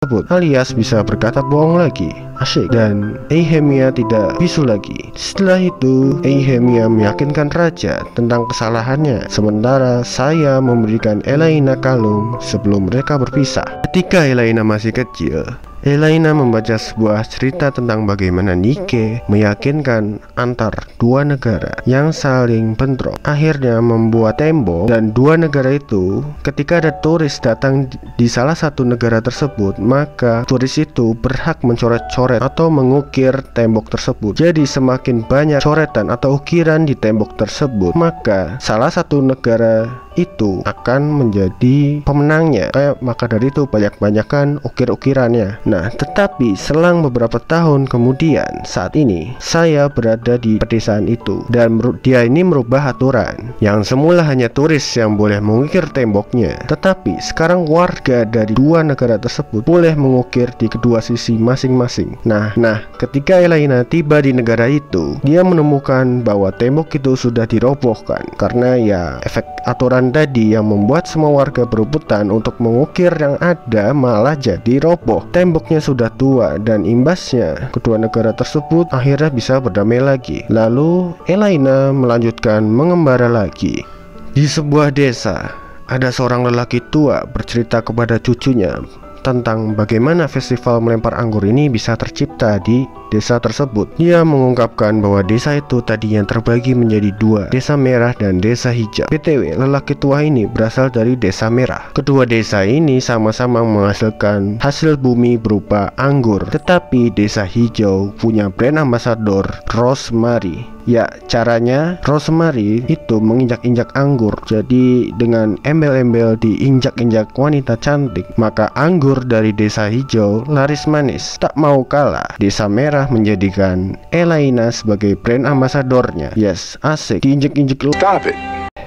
tersebut, alias bisa berkata bohong lagi. Asyik. Dan Eihemia tidak bisu lagi. Setelah itu Eihemia meyakinkan raja tentang kesalahannya, sementara saya memberikan Elaina kalung sebelum mereka berpisah. Ketika Elaina masih kecil, Elaina membaca sebuah cerita tentang bagaimana Nike meyakinkan antar dua negara yang saling bentrok akhirnya membuat tembok, dan dua negara itu ketika ada turis datang di salah satu negara tersebut, maka turis itu berhak mencoret-coret atau mengukir tembok tersebut. Jadi semakin banyak coretan atau ukiran di tembok tersebut, maka salah satu negara itu akan menjadi pemenangnya. Maka dari itu banyak-banyakan ukir-ukirannya. Nah, tetapi selang beberapa tahun kemudian, saat ini saya berada di pedesaan itu, dan dia ini merubah aturan. Yang semula hanya turis yang boleh mengukir temboknya, tetapi sekarang warga dari dua negara tersebut boleh mengukir di kedua sisi masing-masing. Nah, ketika Elaina tiba di negara itu, dia menemukan bahwa tembok itu sudah dirobohkan karena ya efek aturan tadi yang membuat semua warga berebutan untuk mengukir yang ada malah jadi roboh. Temboknya sudah tua dan imbasnya kedua negara tersebut akhirnya bisa berdamai lagi. Lalu Elaina melanjutkan mengembara lagi. Di sebuah desa, ada seorang lelaki tua bercerita kepada cucunya tentang bagaimana festival melempar anggur ini bisa tercipta di desa tersebut. Dia mengungkapkan bahwa desa itu tadinya terbagi menjadi dua, desa merah dan desa hijau. BTW, lelaki tua ini berasal dari desa merah. Kedua desa ini sama-sama menghasilkan hasil bumi berupa anggur, tetapi desa hijau punya brand ambassador Rosemary. Ya, caranya Rosemary itu menginjak-injak anggur. Jadi dengan embel-embel diinjak-injak wanita cantik, maka anggur dari desa hijau laris manis. Tak mau kalah, desa merah menjadikan Elaina sebagai brand ambasadornya. Yes, asik, diinjak-injak lu. Stop it.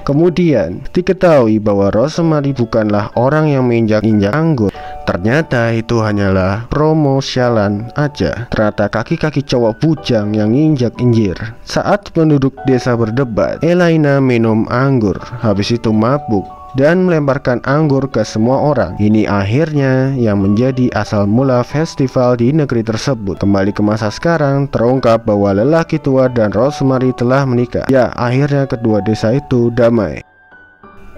Kemudian diketahui bahwa Rosemary bukanlah orang yang menginjak-injak anggur. Ternyata itu hanyalah promo sialan aja. Ternyata kaki-kaki cowok bujang yang nginjak-injir. Saat penduduk desa berdebat, Elaina minum anggur, habis itu mabuk dan melemparkan anggur ke semua orang. Ini akhirnya yang menjadi asal mula festival di negeri tersebut. Kembali ke masa sekarang, terungkap bahwa lelaki tua dan Rosemary telah menikah. Ya, akhirnya kedua desa itu damai.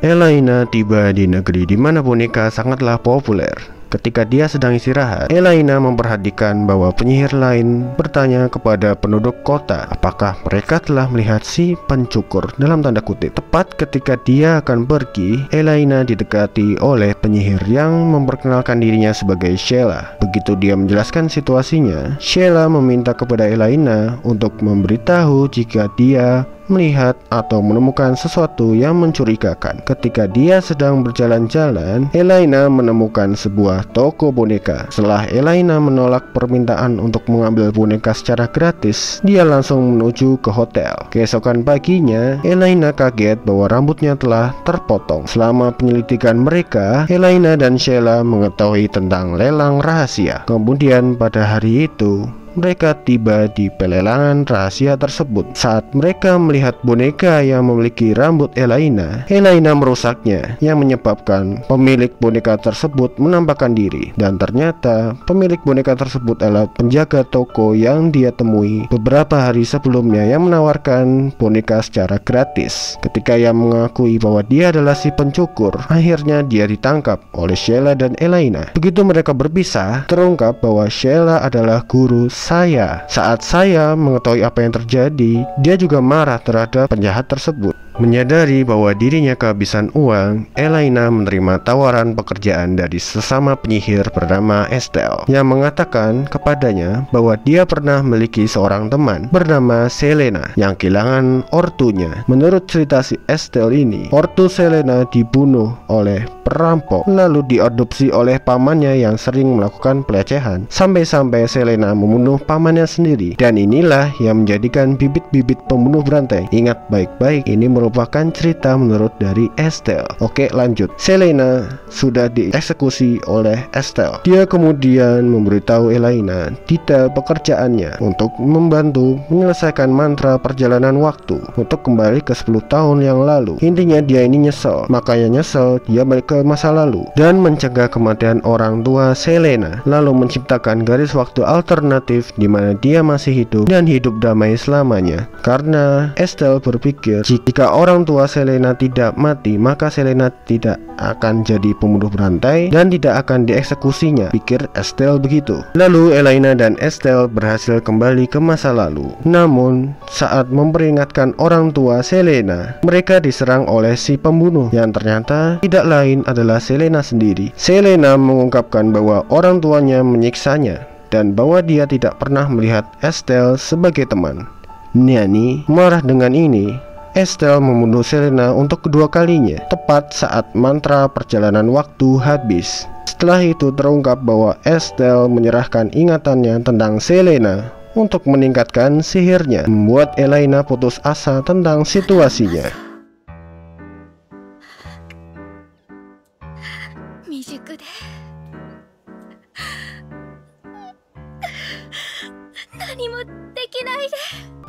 Elaina tiba di negeri di mana boneka sangatlah populer. Ketika dia sedang istirahat, Elaina memperhatikan bahwa penyihir lain bertanya kepada penduduk kota apakah mereka telah melihat si pencukur dalam tanda kutip. Tepat ketika dia akan pergi, Elaina didekati oleh penyihir yang memperkenalkan dirinya sebagai Sheila. Begitu dia menjelaskan situasinya, Sheila meminta kepada Elaina untuk memberitahu jika dia melihat atau menemukan sesuatu yang mencurigakan. Ketika dia sedang berjalan-jalan, Elaina menemukan sebuah toko boneka. Setelah Elaina menolak permintaan untuk mengambil boneka secara gratis, dia langsung menuju ke hotel. Keesokan paginya, Elaina kaget bahwa rambutnya telah terpotong. Selama penyelidikan mereka, Elaina dan Sheila mengetahui tentang lelang rahasia. Kemudian pada hari itu, mereka tiba di pelelangan rahasia tersebut. Saat mereka melihat boneka yang memiliki rambut Elaina, Elaina merusaknya, yang menyebabkan pemilik boneka tersebut menampakkan diri. Dan ternyata pemilik boneka tersebut adalah penjaga toko yang dia temui beberapa hari sebelumnya yang menawarkan boneka secara gratis. Ketika ia mengakui bahwa dia adalah si pencukur, akhirnya dia ditangkap oleh Sheila dan Elaina. Begitu mereka berpisah, terungkap bahwa Sheila adalah guru saya. Saat saya mengetahui apa yang terjadi, dia juga marah terhadap penjahat tersebut. Menyadari bahwa dirinya kehabisan uang, Elaina menerima tawaran pekerjaan dari sesama penyihir bernama Estelle, yang mengatakan kepadanya bahwa dia pernah memiliki seorang teman bernama Selena yang kehilangan ortunya. Menurut cerita si Estelle ini, ortu Selena dibunuh oleh perampok lalu diadopsi oleh pamannya yang sering melakukan pelecehan, sampai-sampai Selena membunuh pamannya sendiri. Dan inilah yang menjadikan bibit-bibit pembunuh berantai. Ingat baik-baik, ini merupakan merupakan cerita menurut dari Estelle. Oke, lanjut. Selena sudah dieksekusi oleh Estelle. Dia kemudian memberitahu Elaina detail pekerjaannya untuk membantu menyelesaikan mantra perjalanan waktu untuk kembali ke 10 tahun yang lalu. Intinya dia ini nyesel, makanya nyesel dia balik ke masa lalu dan mencegah kematian orang tua Selena, lalu menciptakan garis waktu alternatif di mana dia masih hidup dan hidup damai selamanya. Karena Estelle berpikir jika orang tua Selena tidak mati, maka Selena tidak akan jadi pembunuh berantai dan tidak akan dieksekusinya, pikir Estelle begitu. Lalu Elaina dan Estelle berhasil kembali ke masa lalu. Namun saat memperingatkan orang tua Selena, mereka diserang oleh si pembunuh yang ternyata tidak lain adalah Selena sendiri. Selena mengungkapkan bahwa orang tuanya menyiksanya dan bahwa dia tidak pernah melihat Estelle sebagai teman. Nani marah dengan ini. Estelle membunuh Selena untuk kedua kalinya, tepat saat mantra perjalanan waktu habis. Setelah itu terungkap bahwa Estelle menyerahkan ingatannya tentang Selena untuk meningkatkan sihirnya, membuat Elaina putus asa tentang situasinya.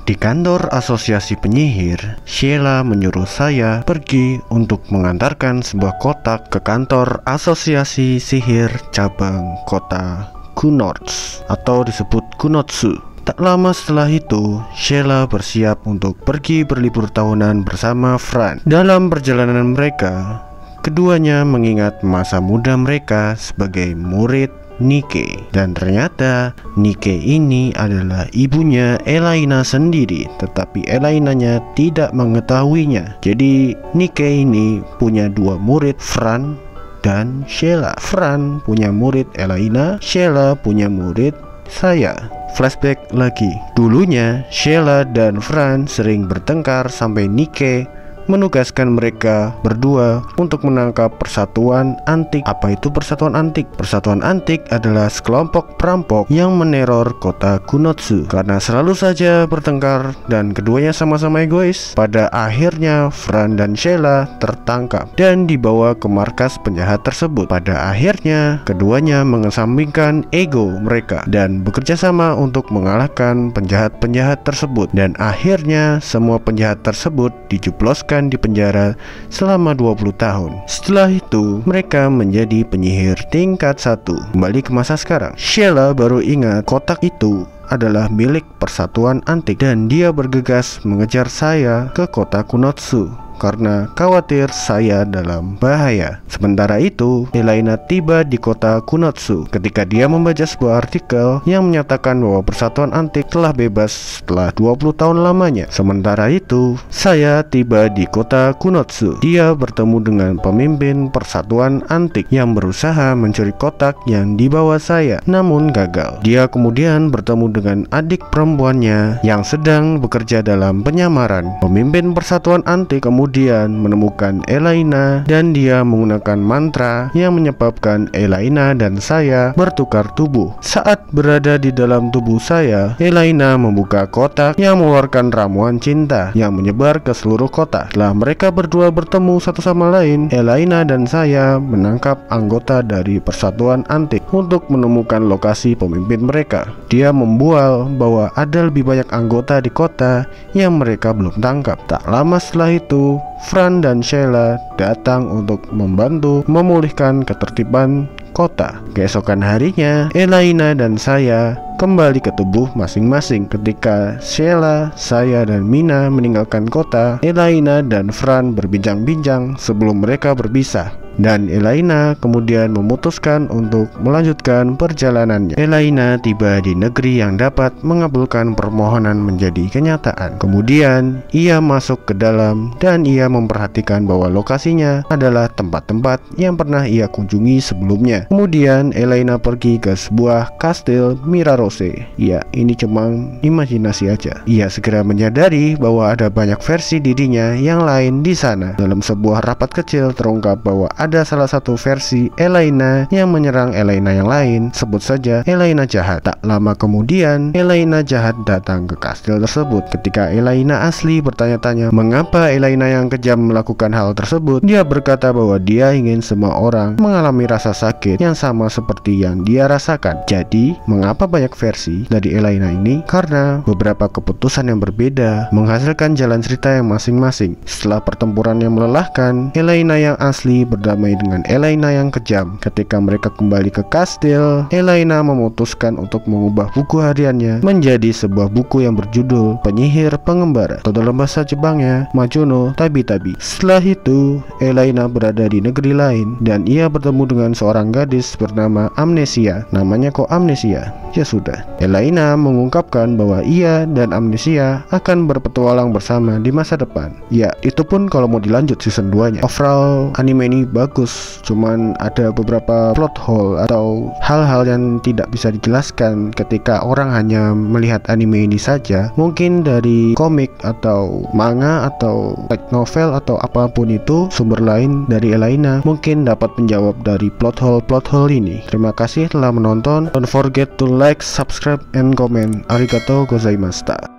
Di kantor asosiasi penyihir, Sheila menyuruh saya pergi untuk mengantarkan sebuah kotak ke kantor asosiasi sihir cabang kota Kunots atau disebut Kunotsu. Tak lama setelah itu, Sheila bersiap untuk pergi berlibur tahunan bersama Fran. Dalam perjalanan mereka, keduanya mengingat masa muda mereka sebagai murid Nike, dan ternyata Nike ini adalah ibunya Elaina sendiri, tetapi Elainanya tidak mengetahuinya. Jadi Nike ini punya dua murid, Fran dan Sheila. Fran punya murid Elaina, Sheila punya murid saya. Flashback lagi. Dulunya Sheila dan Fran sering bertengkar sampai Nike menugaskan mereka berdua untuk menangkap persatuan antik. Apa itu persatuan antik? Persatuan antik adalah sekelompok perampok yang meneror kota Kunotsu karena selalu saja bertengkar dan keduanya sama-sama egois. Pada akhirnya Fran dan Sheila tertangkap dan dibawa ke markas penjahat tersebut. Pada akhirnya keduanya mengesampingkan ego mereka dan bekerja sama untuk mengalahkan penjahat-penjahat tersebut, dan akhirnya semua penjahat tersebut dijebloskan di penjara selama 20 tahun. Setelah itu mereka menjadi penyihir tingkat 1. Kembali ke masa sekarang, Sheila baru ingat kotak itu adalah milik persatuan antik dan dia bergegas mengejar saya ke kota Kunotsu karena khawatir saya dalam bahaya. Sementara itu, Elaina tiba di kota Kunotsu ketika dia membaca sebuah artikel yang menyatakan bahwa persatuan antik telah bebas setelah 20 tahun lamanya. Sementara itu, saya tiba di kota Kunotsu. Dia bertemu dengan pemimpin persatuan antik yang berusaha mencuri kotak yang dibawa saya, namun gagal. Dia kemudian bertemu dengan adik perempuannya yang sedang bekerja dalam penyamaran. Pemimpin persatuan antik kemudian menemukan Elaina dan dia menggunakan mantra yang menyebabkan Elaina dan saya bertukar tubuh. Saat berada di dalam tubuh saya, Elaina membuka kotak yang mengeluarkan ramuan cinta yang menyebar ke seluruh kota. Setelah mereka berdua bertemu satu sama lain, Elaina dan saya menangkap anggota dari persatuan antik untuk menemukan lokasi pemimpin mereka. Dia membual bahwa ada lebih banyak anggota di kota yang mereka belum tangkap. Tak lama setelah itu, Fran dan Sheila datang untuk membantu memulihkan ketertiban kota. Keesokan harinya, Elaina dan saya kembali ke tubuh masing-masing. Ketika Sheila, saya, dan Mina meninggalkan kota, Elaina dan Fran berbincang-bincang sebelum mereka berpisah. Dan Elaina kemudian memutuskan untuk melanjutkan perjalanannya. Elaina tiba di negeri yang dapat mengabulkan permohonan menjadi kenyataan. Kemudian ia masuk ke dalam dan ia memperhatikan bahwa lokasinya adalah tempat-tempat yang pernah ia kunjungi sebelumnya. Kemudian Elaina pergi ke sebuah kastil Miraro Rose. Ya, ini cuma imajinasi aja. Ia segera menyadari bahwa ada banyak versi dirinya yang lain di sana. Dalam sebuah rapat kecil terungkap bahwa ada salah satu versi Elaina yang menyerang Elaina yang lain. Sebut saja Elaina jahat. Tak lama kemudian, Elaina jahat datang ke kastil tersebut. Ketika Elaina asli bertanya-tanya mengapa Elaina yang kejam melakukan hal tersebut, dia berkata bahwa dia ingin semua orang mengalami rasa sakit yang sama seperti yang dia rasakan. Jadi, mengapa banyak versi dari Elaina ini? Karena beberapa keputusan yang berbeda menghasilkan jalan cerita yang masing-masing. Setelah pertempuran yang melelahkan, Elaina yang asli berdamai dengan Elaina yang kejam. Ketika mereka kembali ke kastil, Elaina memutuskan untuk mengubah buku hariannya menjadi sebuah buku yang berjudul Penyihir Pengembara atau dalam bahasa Jepangnya Majono Tabi-Tabi. Setelah itu, Elaina berada di negeri lain dan ia bertemu dengan seorang gadis bernama Amnesia. Namanya kok Amnesia? Ya sudah. Elaina mengungkapkan bahwa ia dan Amnesia akan berpetualang bersama di masa depan. Ya, itu pun kalau mau dilanjut season 2-nya. Overall, anime ini bagus, cuman ada beberapa plot hole atau hal-hal yang tidak bisa dijelaskan ketika orang hanya melihat anime ini saja. Mungkin dari komik atau manga atau light novel atau apapun itu, sumber lain dari Elaina mungkin dapat menjawab dari plot hole ini. Terima kasih telah menonton. Don't forget to like, subscribe, and comment. Arigatou gozaimashita.